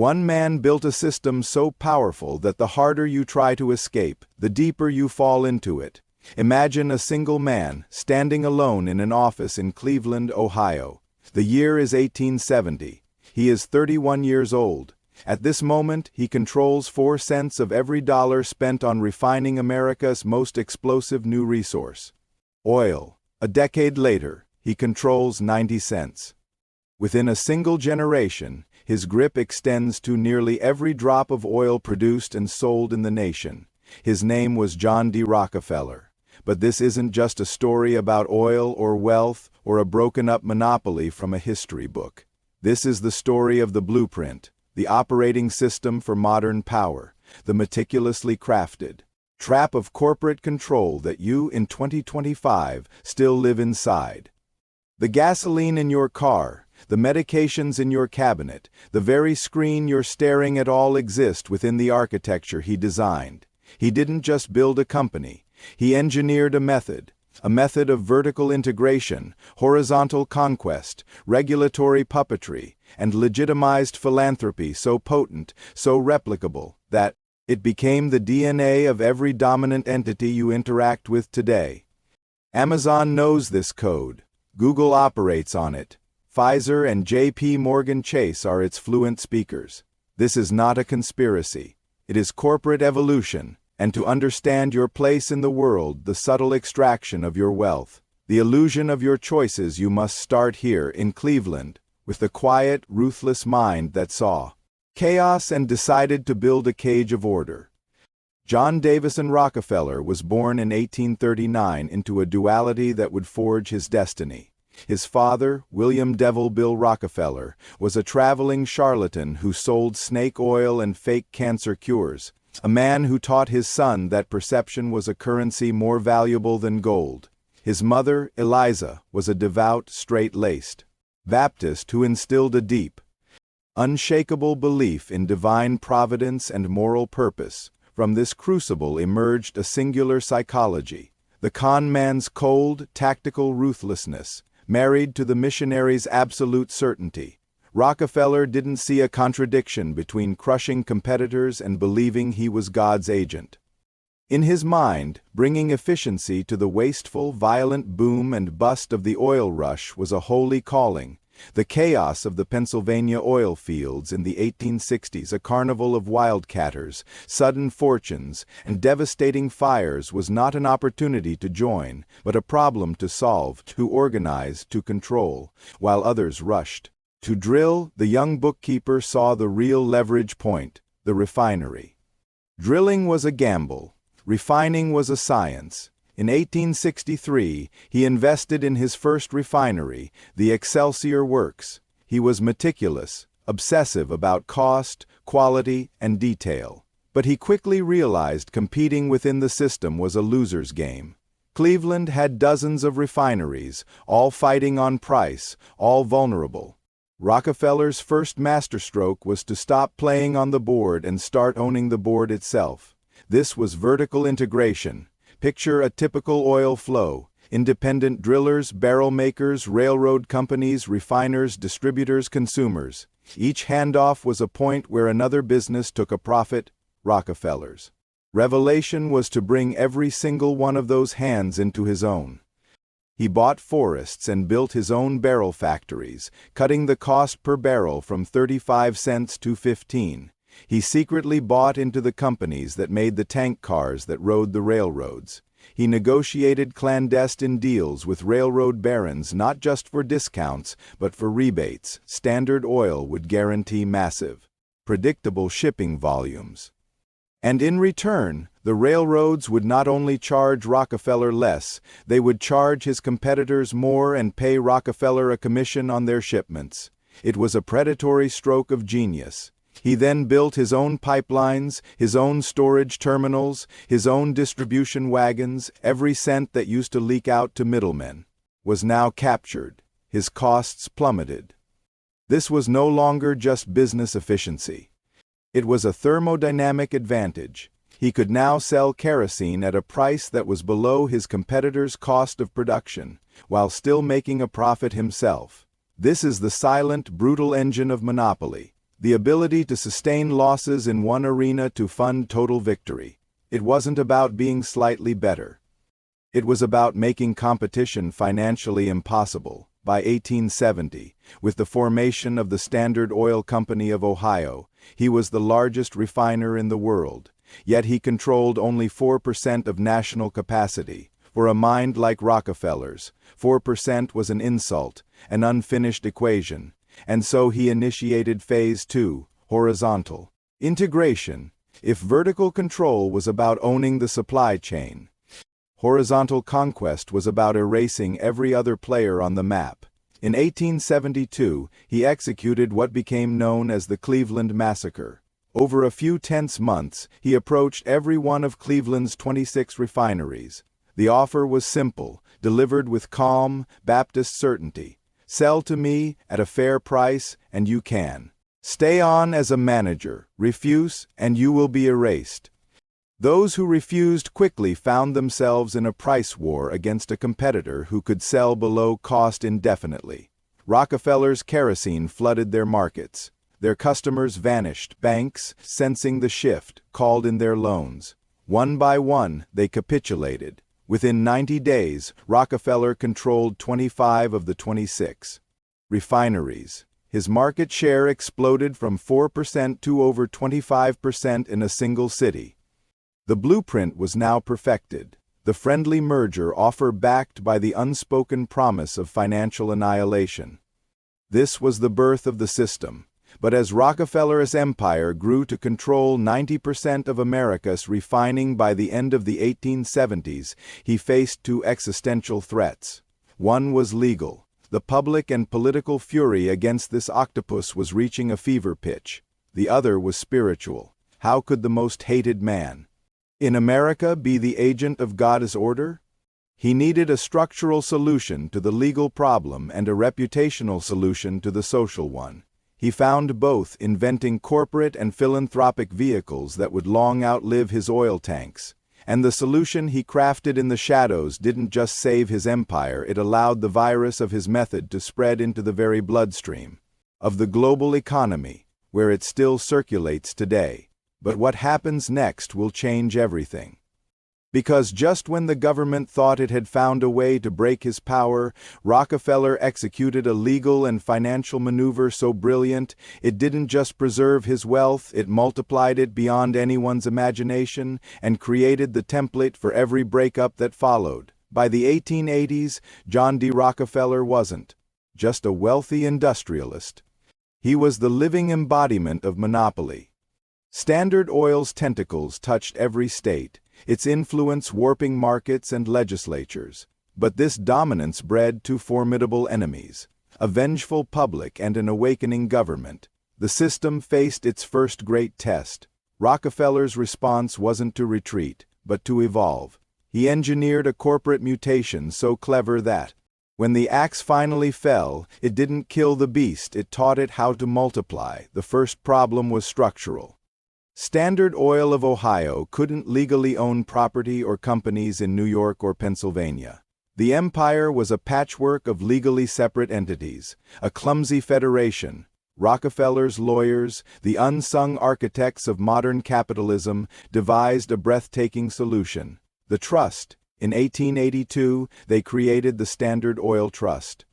One man built a system so powerful that the harder you try to escape, the deeper you fall into it. Imagine a single man, standing alone in an office in Cleveland, Ohio. The year is 1870. He is 31 years old. At this moment, he controls 4 cents of every dollar spent on refining America's most explosive new resource, oil. A decade later, he controls 90 cents. Within a single generation, his grip extends to nearly every drop of oil produced and sold in the nation. His name was John D. Rockefeller. But this isn't just a story about oil or wealth or a broken-up monopoly from a history book. This is the story of the blueprint, the operating system for modern power, the meticulously crafted trap of corporate control that you, in 2025, still live inside. The gasoline in your car, the medications in your cabinet, the very screen you're staring at all exist within the architecture he designed. He didn't just build a company. He engineered a method of vertical integration, horizontal conquest, regulatory puppetry, and legitimized philanthropy so potent, so replicable, that it became the DNA of every dominant entity you interact with today. Amazon knows this code. Google operates on it. Pfizer and J.P. Morgan Chase are its fluent speakers. This is not a conspiracy. It is corporate evolution, and to understand your place in the world, the subtle extraction of your wealth, the illusion of your choices, you must start here in Cleveland, with the quiet, ruthless mind that saw chaos and decided to build a cage of order. John Davison Rockefeller was born in 1839 into a duality that would forge his destiny. His father, William Devil Bill Rockefeller, was a traveling charlatan who sold snake oil and fake cancer cures, a man who taught his son that perception was a currency more valuable than gold. His mother, Eliza, was a devout, straight-laced Baptist who instilled a deep, unshakable belief in divine providence and moral purpose. From this crucible emerged a singular psychology, the con man's cold, tactical ruthlessness, married to the missionary's absolute certainty. Rockefeller didn't see a contradiction between crushing competitors and believing he was God's agent. In his mind, bringing efficiency to the wasteful, violent boom and bust of the oil rush was a holy calling. The chaos of the Pennsylvania oil fields in the 1860s, a carnival of wildcatters, sudden fortunes, and devastating fires, was not an opportunity to join, but a problem to solve, to organize, to control. While others rushed to drill, the young bookkeeper saw the real leverage point, the refinery. Drilling was a gamble. Refining was a science. In 1863, he invested in his first refinery, the Excelsior Works. He was meticulous, obsessive about cost, quality, and detail. But he quickly realized competing within the system was a loser's game. Cleveland had dozens of refineries, all fighting on price, all vulnerable. Rockefeller's first masterstroke was to stop playing on the board and start owning the board itself. This was vertical integration. Picture a typical oil flow: independent drillers, barrel makers, railroad companies, refiners, distributors, consumers. Each handoff was a point where another business took a profit, Rockefeller's. Revelation was to bring every single one of those hands into his own. He bought forests and built his own barrel factories, cutting the cost per barrel from 35 cents to 15. He secretly bought into the companies that made the tank cars that rode the railroads. He negotiated clandestine deals with railroad barons not just for discounts, but for rebates. Standard Oil would guarantee massive, predictable shipping volumes. And in return, the railroads would not only charge Rockefeller less, they would charge his competitors more and pay Rockefeller a commission on their shipments. It was a predatory stroke of genius. He then built his own pipelines, his own storage terminals, his own distribution wagons. Every cent that used to leak out to middlemen was now captured. His costs plummeted. This was no longer just business efficiency. It was a thermodynamic advantage. He could now sell kerosene at a price that was below his competitors' cost of production, while still making a profit himself. This is the silent, brutal engine of monopoly. the ability to sustain losses in one arena to fund total victory. It wasn't about being slightly better. It was about making competition financially impossible. By 1870, with the formation of the Standard Oil Company of Ohio, he was the largest refiner in the world, yet he controlled only 4% of national capacity. For a mind like Rockefeller's, 4% was an insult, an unfinished equation, and so he initiated Phase 2, horizontal integration. If vertical control was about owning the supply chain, horizontal conquest was about erasing every other player on the map. In 1872, he executed what became known as the Cleveland Massacre. Over a few tense months, he approached every one of Cleveland's 26 refineries. The offer was simple, delivered with calm, Baptist certainty. Sell to me at a fair price, and you can. Stay on as a manager, refuse, and you will be erased. Those who refused quickly found themselves in a price war against a competitor who could sell below cost indefinitely. Rockefeller's kerosene flooded their markets. Their customers vanished. Banks, sensing the shift, called in their loans. One by one, they capitulated. Within 90 days, Rockefeller controlled 25 of the 26 refineries. His market share exploded from 4% to over 25% in a single city. The blueprint was now perfected, the friendly merger offer backed by the unspoken promise of financial annihilation. This was the birth of the system, but as Rockefeller's empire grew to control 90% of America's refining by the end of the 1870s, he faced two existential threats. One was legal. The public and political fury against this octopus was reaching a fever pitch. The other was spiritual. How could the most hated man in America be the agent of God's order? He needed a structural solution to the legal problem and a reputational solution to the social one. He found both, inventing corporate and philanthropic vehicles that would long outlive his oil tanks. And the solution he crafted in the shadows didn't just save his empire, it allowed the virus of his method to spread into the very bloodstream of the global economy, where it still circulates today. But what happens next will change everything. Because just when the government thought it had found a way to break his power, Rockefeller executed a legal and financial maneuver so brilliant, it didn't just preserve his wealth, it multiplied it beyond anyone's imagination and created the template for every breakup that followed. By the 1880s, John D. Rockefeller wasn't just a wealthy industrialist. He was the living embodiment of monopoly. Standard Oil's tentacles touched every state, its influence warping markets and legislatures. But this dominance bred two formidable enemies, a vengeful public and an awakening government. The system faced its first great test. Rockefeller's response wasn't to retreat, but to evolve. He engineered a corporate mutation so clever that, when the axe finally fell, it didn't kill the beast, it taught it how to multiply. The first problem was structural. Standard Oil of Ohio couldn't legally own property or companies in New York or Pennsylvania. The empire was a patchwork of legally separate entities, a clumsy federation. Rockefeller's lawyers, the unsung architects of modern capitalism, devised a breathtaking solution: the trust. In 1882, they created the Standard Oil Trust.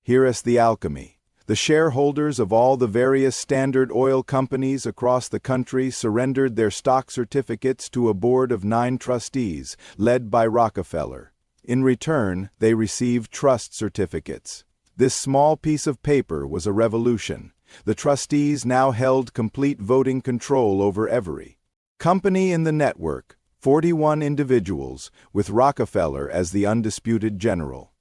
Here is the alchemy. The shareholders of all the various Standard Oil companies across the country surrendered their stock certificates to a board of 9 trustees, led by Rockefeller. In return, they received trust certificates. This small piece of paper was a revolution. The trustees now held complete voting control over every company in the network, 41 individuals, with Rockefeller as the undisputed general,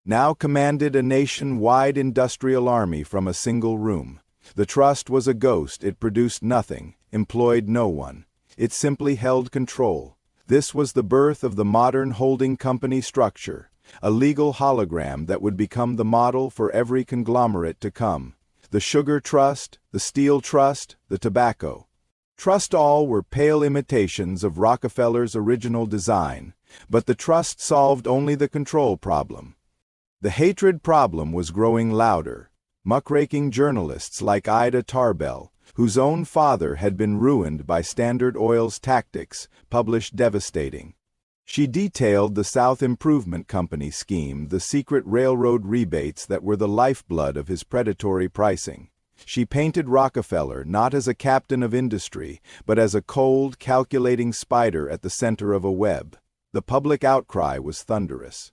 now commanded a nation-wide industrial army from a single room. The trust was a ghost, it produced nothing, employed no one. It simply held control. This was the birth of the modern holding company structure, a legal hologram that would become the model for every conglomerate to come. The sugar trust, the steel trust, the tobacco trust, all were pale imitations of Rockefeller's original design, but the trust solved only the control problem. The hatred problem was growing louder. Muckraking journalists like Ida Tarbell, whose own father had been ruined by Standard Oil's tactics, published devastating. She detailed the South Improvement Company scheme, the secret railroad rebates that were the lifeblood of his predatory pricing. She painted Rockefeller not as a captain of industry, but as a cold, calculating spider at the center of a web. The public outcry was thunderous.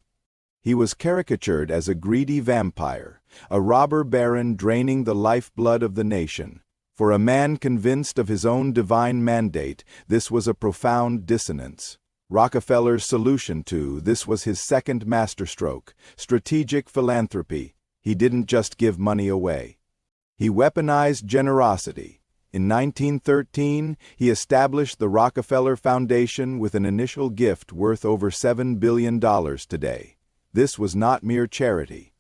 He was caricatured as a greedy vampire, a robber baron draining the lifeblood of the nation. For a man convinced of his own divine mandate, this was a profound dissonance. Rockefeller's solution to this was his second masterstroke, strategic philanthropy. He didn't just give money away. He weaponized generosity. In 1913, he established the Rockefeller Foundation with an initial gift worth over $7 billion today. This was not mere charity.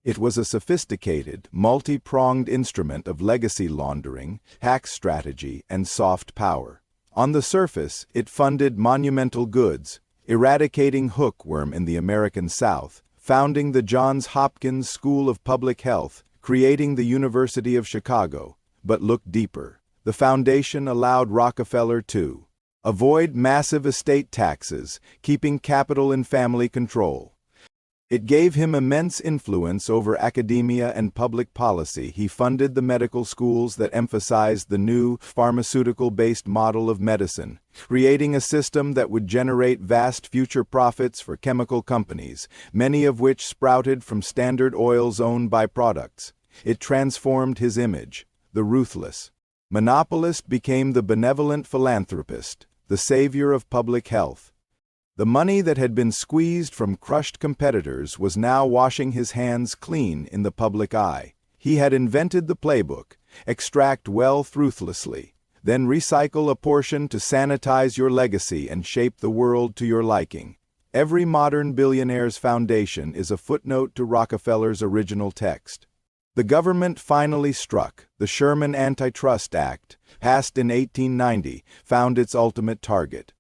It was a sophisticated, multi-pronged instrument of legacy laundering, tax strategy, and soft power. On the surface, it funded monumental goods, eradicating hookworm in the American South, founding the Johns Hopkins School of Public Health, creating the University of Chicago. But look deeper. The foundation allowed Rockefeller to avoid massive estate taxes, keeping capital in family control. It gave him immense influence over academia and public policy. He funded the medical schools that emphasized the new, pharmaceutical-based model of medicine, creating a system that would generate vast future profits for chemical companies, many of which sprouted from Standard Oil's own byproducts. It transformed his image. The ruthless monopolist became the benevolent philanthropist, the savior of public health. The money that had been squeezed from crushed competitors was now washing his hands clean in the public eye. He had invented the playbook: extract wealth ruthlessly, then recycle a portion to sanitize your legacy and shape the world to your liking. Every modern billionaire's foundation is a footnote to Rockefeller's original text. The government finally struck. The Sherman Antitrust Act, passed in 1890, found its ultimate target.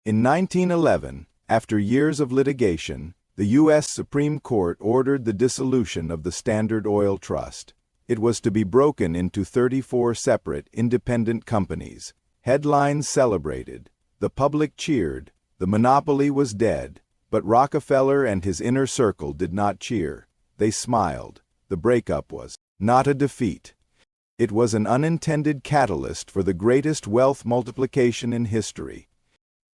In 1911, after years of litigation, the U.S. Supreme Court ordered the dissolution of the Standard Oil Trust. It was to be broken into 34 separate, independent companies. Headlines celebrated. The public cheered. The monopoly was dead. But Rockefeller and his inner circle did not cheer. They smiled. The breakup was not a defeat. It was an unintended catalyst for the greatest wealth multiplication in history.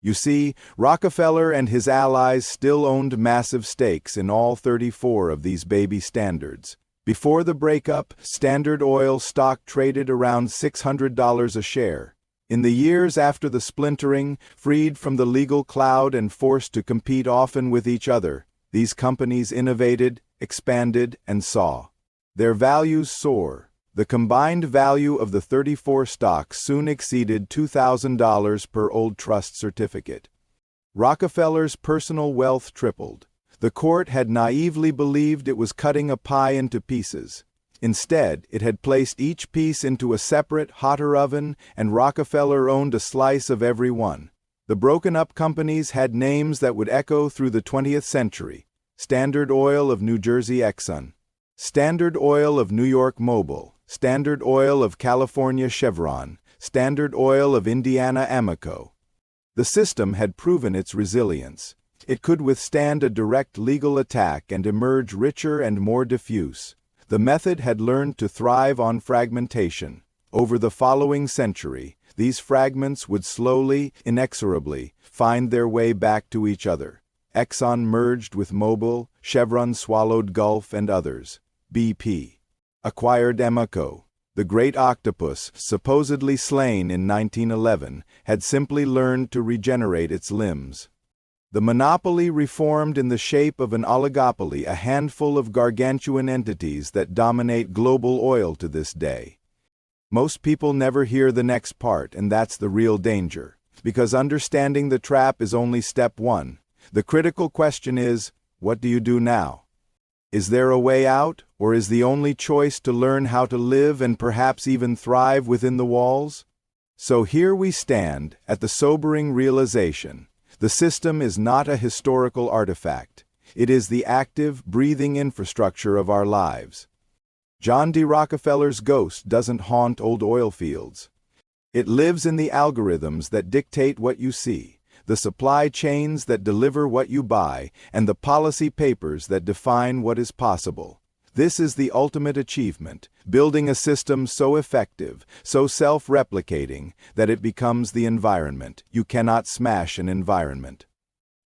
You see, Rockefeller and his allies still owned massive stakes in all 34 of these baby standards. Before the breakup, Standard Oil stock traded around $600 a share. In the years after the splintering, freed from the legal cloud and forced to compete often with each other, these companies innovated, expanded, and saw their values soar. The combined value of the 34 stocks soon exceeded $2,000 per old trust certificate. Rockefeller's personal wealth tripled. The court had naively believed it was cutting a pie into pieces. Instead, it had placed each piece into a separate, hotter oven, and Rockefeller owned a slice of every one. The broken-up companies had names that would echo through the 20th century: Standard Oil of New Jersey Exxon, Standard Oil of New York Mobil, Standard Oil of California Chevron, Standard Oil of Indiana Amoco. The system had proven its resilience. It could withstand a direct legal attack and emerge richer and more diffuse. The method had learned to thrive on fragmentation. Over the following century, these fragments would slowly, inexorably, find their way back to each other. Exxon merged with Mobil, Chevron swallowed Gulf and others. BP acquired Amoco. The great octopus, supposedly slain in 1911, had simply learned to regenerate its limbs. The monopoly reformed in the shape of an oligopoly, a handful of gargantuan entities that dominate global oil to this day. Most people never hear the next part, and that's the real danger. Because understanding the trap is only step one. The critical question is, what do you do now? Is there a way out, or is the only choice to learn how to live and perhaps even thrive within the walls? So here we stand, at the sobering realization. The system is not a historical artifact. It is the active, breathing infrastructure of our lives. John D. Rockefeller's ghost doesn't haunt old oil fields. It lives in the algorithms that dictate what you see, the supply chains that deliver what you buy, and the policy papers that define what is possible. This is the ultimate achievement, building a system so effective, so self-replicating, that it becomes the environment. You cannot smash an environment.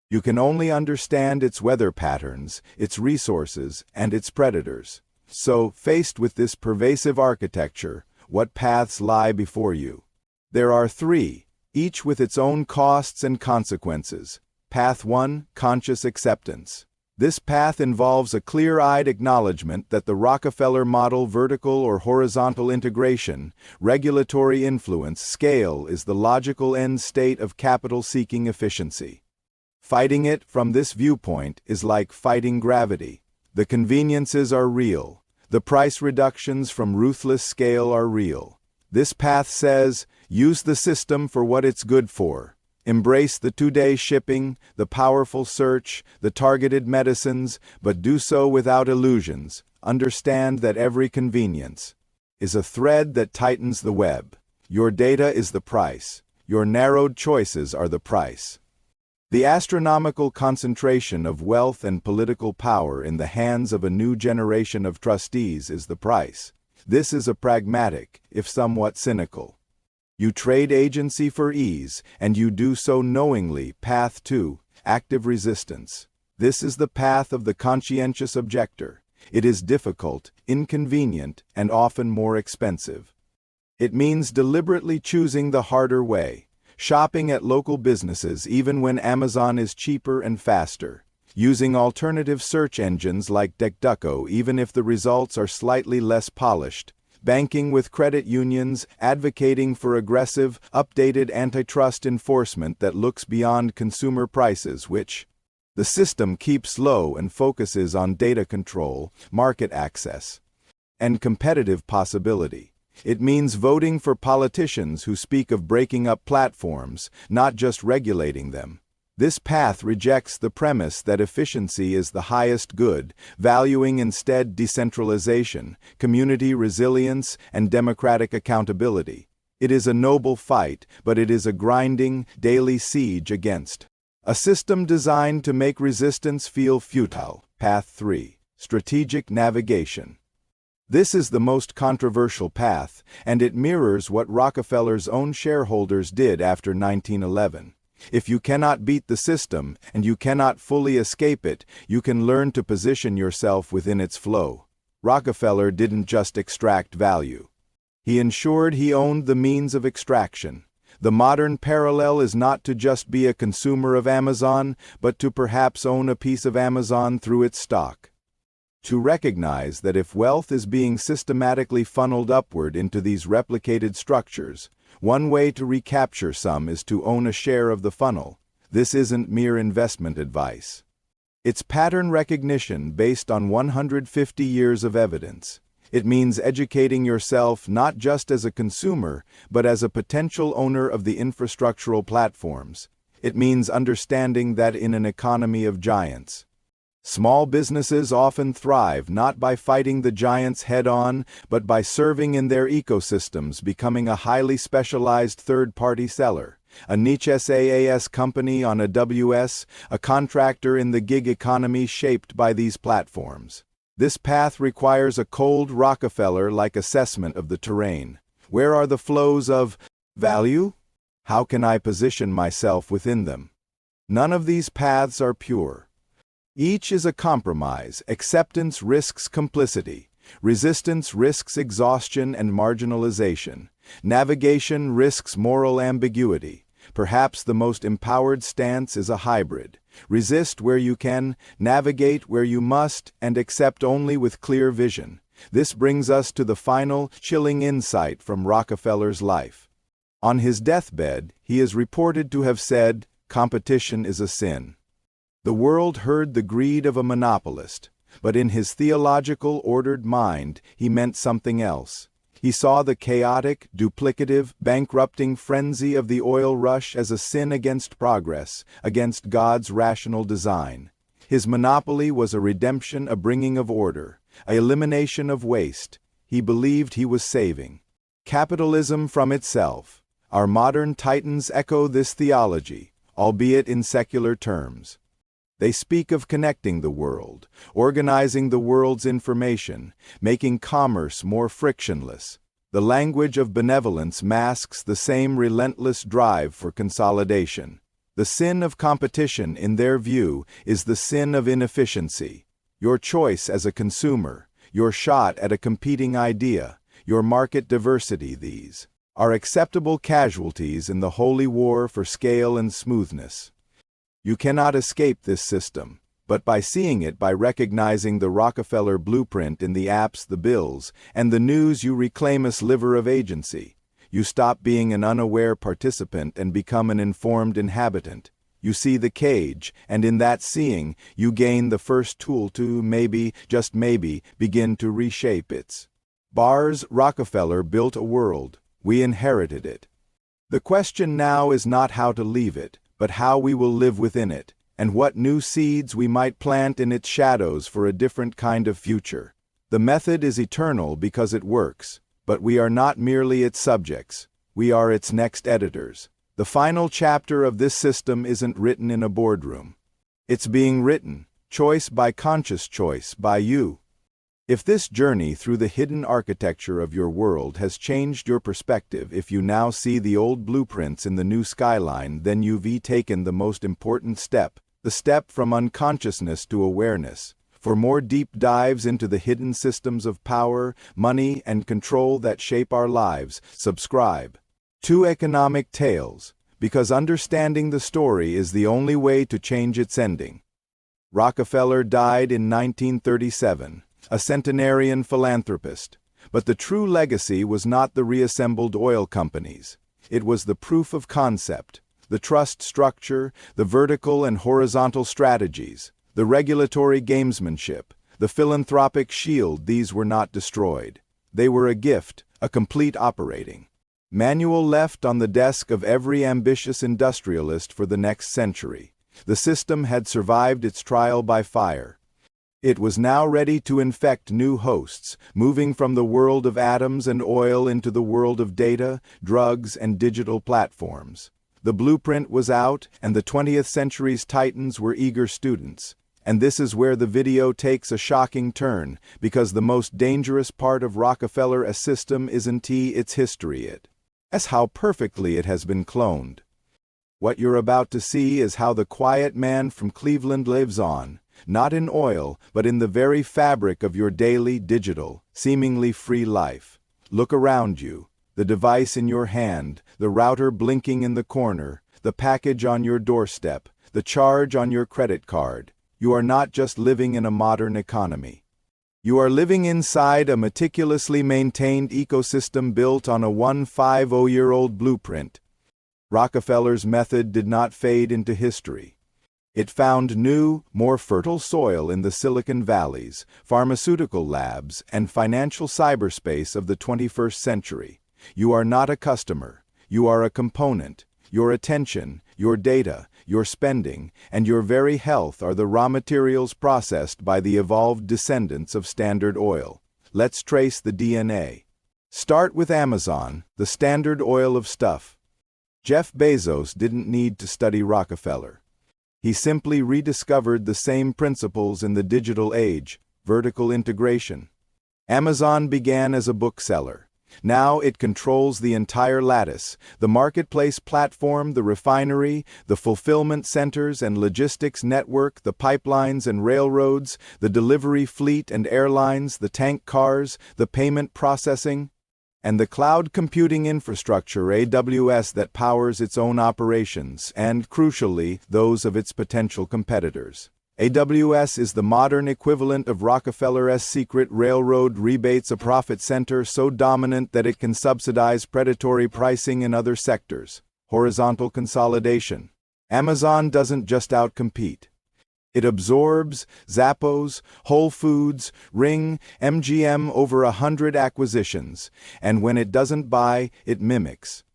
You can only understand its weather patterns, its resources, and its predators. So, faced with this pervasive architecture, what paths lie before you? There are three, each with its own costs and consequences. Path 1, conscious acceptance. This path involves a clear-eyed acknowledgement that the Rockefeller model vertical or horizontal integration, regulatory influence, scale is the logical end state of capital-seeking efficiency. Fighting it from this viewpoint is like fighting gravity. The conveniences are real. The price reductions from ruthless scale are real. This path says, use the system for what it's good for. Embrace the two-day shipping, the powerful search, the targeted medicines, but do so without illusions. Understand that every convenience is a thread that tightens the web. Your data is the price. Your narrowed choices are the price. The astronomical concentration of wealth and political power in the hands of a new generation of trustees is the price. This is a pragmatic, if somewhat cynical. You trade agency for ease, and you do so knowingly. Path 2, active resistance. This is the path of the conscientious objector. It is difficult, inconvenient, and often more expensive. It means deliberately choosing the harder way. Shopping at local businesses even when Amazon is cheaper and faster. Using alternative search engines like DuckDuckGo even if the results are slightly less polished. Banking with credit unions, advocating for aggressive, updated antitrust enforcement that looks beyond consumer prices, which the system keeps low and focuses on data control, market access, and competitive possibility. It means voting for politicians who speak of breaking up platforms, not just regulating them. This path rejects the premise that efficiency is the highest good, valuing instead decentralization, community resilience, and democratic accountability. It is a noble fight, but it is a grinding, daily siege against a system designed to make resistance feel futile. Path 3, strategic navigation. This is the most controversial path, and it mirrors what Rockefeller's own shareholders did after 1911. If you cannot beat the system, and you cannot fully escape it, you can learn to position yourself within its flow. Rockefeller didn't just extract value. He ensured he owned the means of extraction. The modern parallel is not to just be a consumer of Amazon, but to perhaps own a piece of Amazon through its stock. To recognize that if wealth is being systematically funneled upward into these replicated structures, one way to recapture some is to own a share of the funnel. This isn't mere investment advice. It's pattern recognition based on 150 years of evidence. It means educating yourself not just as a consumer, but as a potential owner of the infrastructural platforms. It means understanding that in an economy of giants, small businesses often thrive not by fighting the giants head-on, but by serving in their ecosystems, becoming a highly specialized third-party seller, a niche SaaS company on AWS, a contractor in the gig economy shaped by these platforms. This path requires a cold Rockefeller-like assessment of the terrain. Where are the flows of value? How can I position myself within them? None of these paths are pure. Each is a compromise. Acceptance risks complicity. Resistance risks exhaustion and marginalization. Navigation risks moral ambiguity. Perhaps the most empowered stance is a hybrid. Resist where you can, navigate where you must, and accept only with clear vision. This brings us to the final, chilling insight from Rockefeller's life. On his deathbed, he is reported to have said, "Competition is a sin." The world heard the greed of a monopolist, but in his theological, ordered mind, he meant something else. He saw the chaotic, duplicative, bankrupting frenzy of the oil rush as a sin against progress, against God's rational design. His monopoly was a redemption, a bringing of order. an elimination of waste. He believed he was saving capitalism from itself. Our modern titans echo this theology, albeit in secular terms. They speak of connecting the world, organizing the world's information, making commerce more frictionless. The language of benevolence masks the same relentless drive for consolidation. The sin of competition, in their view, is the sin of inefficiency. Your choice as a consumer, your shot at a competing idea, your market diversity, these are acceptable casualties in the holy war for scale and smoothness. You cannot escape this system, but by seeing it, by recognizing the Rockefeller blueprint in the apps, the bills, and the news, you reclaim a sliver of agency. You stop being an unaware participant and become an informed inhabitant. You see the cage, and in that seeing, you gain the first tool to, maybe, just maybe, begin to reshape its bars. Rockefeller built a world. We inherited it. The question now is not how to leave it, but how we will live within it, and what new seeds we might plant in its shadows for a different kind of future. The method is eternal because it works, but we are not merely its subjects, we are its next editors. The final chapter of this system isn't written in a boardroom. It's being written, choice by conscious choice, by you. If this journey through the hidden architecture of your world has changed your perspective, if you now see the old blueprints in the new skyline, then you've taken the most important step, the step from unconsciousness to awareness. For more deep dives into the hidden systems of power, money, and control that shape our lives, subscribe to Economic Tales, because understanding the story is the only way to change its ending. Rockefeller died in 1937. A centenarian philanthropist. But the true legacy was not the reassembled oil companies. It was the proof of concept, the trust structure, the vertical and horizontal strategies, the regulatory gamesmanship, the philanthropic shield. These were not destroyed. They were a gift, a complete operating manual left on the desk of every ambitious industrialist for the next century. The system had survived its trial by fire. It was now ready to infect new hosts, moving from the world of atoms and oil into the world of data, drugs, and digital platforms. The blueprint was out, and the 20th century's titans were eager students. And this is where the video takes a shocking turn, because the most dangerous part of Rockefeller's system isn't its history, it's how perfectly it has been cloned. What you're about to see is how the quiet man from Cleveland lives on. Not in oil, but in the very fabric of your daily, digital, seemingly free life. Look around you. The device in your hand, the router blinking in the corner, the package on your doorstep, the charge on your credit card. You are not just living in a modern economy. You are living inside a meticulously maintained ecosystem built on a 150-year-old blueprint. Rockefeller's method did not fade into history. It found new, more fertile soil in the Silicon Valleys, pharmaceutical labs, and financial cyberspace of the 21st century. You are not a customer. You are a component. Your attention, your data, your spending, and your very health are the raw materials processed by the evolved descendants of Standard Oil. Let's trace the DNA. Start with Amazon, the Standard Oil of stuff. Jeff Bezos didn't need to study Rockefeller. He simply rediscovered the same principles in the digital age, vertical integration. Amazon began as a bookseller. Now it controls the entire lattice, the marketplace platform, the refinery, the fulfillment centers and logistics network, the pipelines and railroads, the delivery fleet and airlines, the tank cars, the payment processing, and the cloud computing infrastructure AWS that powers its own operations and, crucially, those of its potential competitors. AWS is the modern equivalent of Rockefeller's secret railroad rebates, a profit center so dominant that it can subsidize predatory pricing in other sectors. Horizontal consolidation. Amazon doesn't just outcompete. It absorbs Zappos, Whole Foods, Ring, MGM, over 100 acquisitions, and when it doesn't buy, it mimics.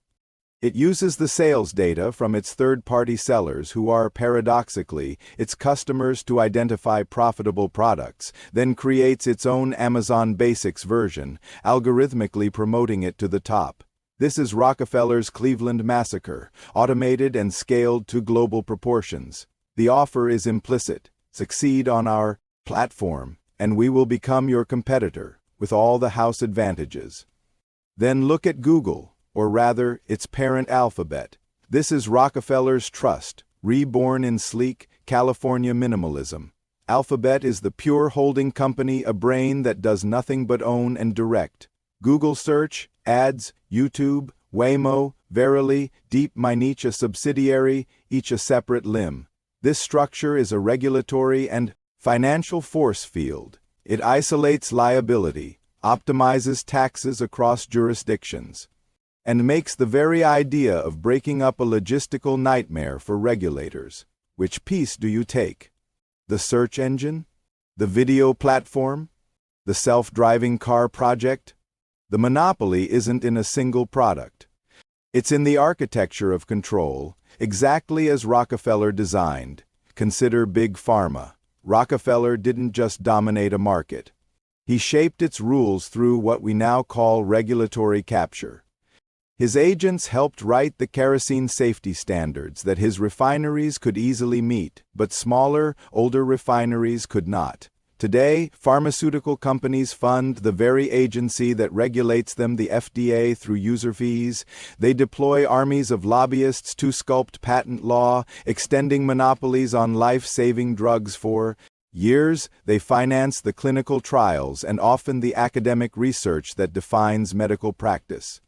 It uses the sales data from its third-party sellers who are, paradoxically, its customers to identify profitable products, then creates its own Amazon Basics version, algorithmically promoting it to the top. This is Rockefeller's Cleveland massacre, automated and scaled to global proportions. The offer is implicit: succeed on our platform, and we will become your competitor, with all the house advantages. Then look at Google, or rather, its parent Alphabet. This is Rockefeller's trust, reborn in sleek, California minimalism. Alphabet is the pure holding company, a brain that does nothing but own and direct. Google search, ads, YouTube, Waymo, Verily, DeepMind, a subsidiary, each a separate limb. This structure is a regulatory and financial force field. It isolates liability, optimizes taxes across jurisdictions, and makes the very idea of breaking up a logistical nightmare for regulators. Which piece do you take? The search engine? The video platform? The self-driving car project? The monopoly isn't in a single product. It's in the architecture of control, exactly as Rockefeller designed. Consider Big Pharma. Rockefeller didn't just dominate a market. He shaped its rules through what we now call regulatory capture. His agents helped write the kerosene safety standards that his refineries could easily meet, but smaller, older refineries could not. Today, pharmaceutical companies fund the very agency that regulates them, the FDA, through user fees. They deploy armies of lobbyists to sculpt patent law, extending monopolies on life-saving drugs for years. They finance the clinical trials and often the academic research that defines medical practice.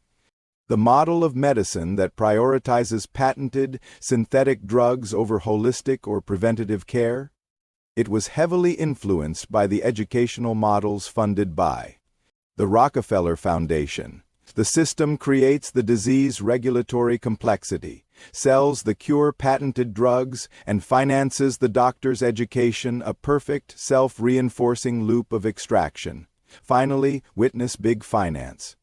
The model of medicine that prioritizes patented, synthetic drugs over holistic or preventative care? It was heavily influenced by the educational models funded by the Rockefeller Foundation. The system creates the disease regulatory complexity, sells the cure patented drugs, and finances the doctor's education, a perfect, self-reinforcing loop of extraction. Finally, witness big finance.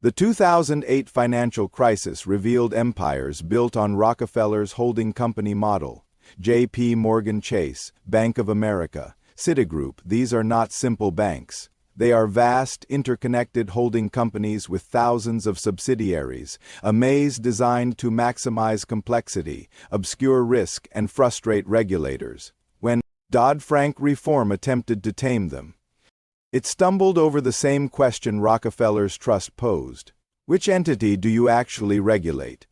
The 2008 financial crisis revealed empires built on Rockefeller's holding company model. J.P. Morgan Chase, Bank of America, Citigroup. These are not simple banks. They are vast, interconnected holding companies with thousands of subsidiaries, a maze designed to maximize complexity, obscure risk, and frustrate regulators. When Dodd-Frank reform attempted to tame them, it stumbled over the same question Rockefeller's trust posed. Which entity do you actually regulate?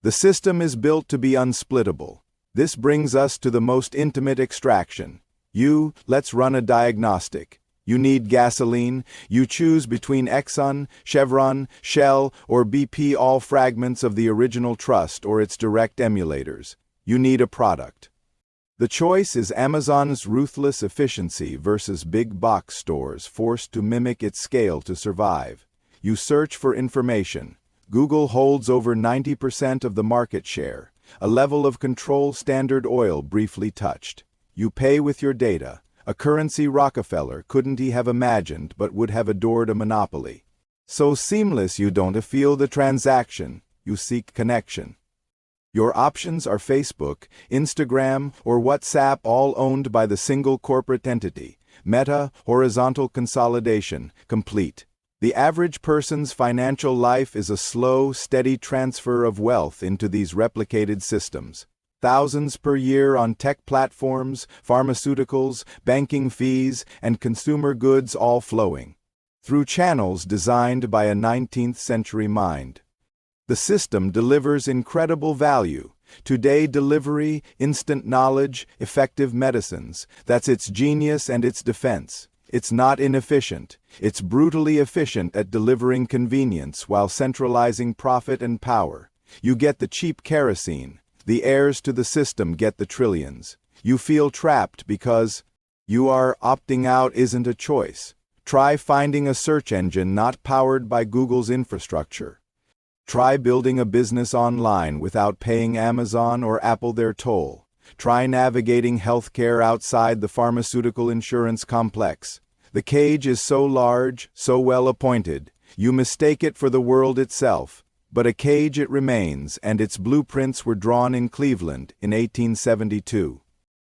The system is built to be unsplittable. This brings us to the most intimate extraction. Let's run a diagnostic. You need gasoline. You choose between Exxon, Chevron, Shell, or BP, all fragments of the original trust or its direct emulators. You need a product. The choice is Amazon's ruthless efficiency versus big box stores forced to mimic its scale to survive. You search for information. Google holds over 90% of the market share, a level of control Standard Oil briefly touched. You pay with your data, a currency Rockefeller couldn't have imagined but would have adored a monopoly. So seamless you don't feel the transaction, you seek connection. Your options are Facebook, Instagram, or WhatsApp, all owned by the single corporate entity. Meta, horizontal consolidation, complete. The average person's financial life is a slow, steady transfer of wealth into these replicated systems. Thousands per year on tech platforms, pharmaceuticals, banking fees, and consumer goods, all flowing through channels designed by a 19th-century mind. The system delivers incredible value. Today, delivery, instant knowledge, effective medicines. That's its genius and its defense. It's not inefficient. It's brutally efficient at delivering convenience while centralizing profit and power. You get the cheap kerosene. The heirs to the system get the trillions. You feel trapped because opting out isn't a choice. Try finding a search engine not powered by Google's infrastructure. Try building a business online without paying Amazon or Apple their toll. Try navigating healthcare outside the pharmaceutical insurance complex. The cage is so large, so well appointed, you mistake it for the world itself. but a cage it remains, and its blueprints were drawn in Cleveland in 1872.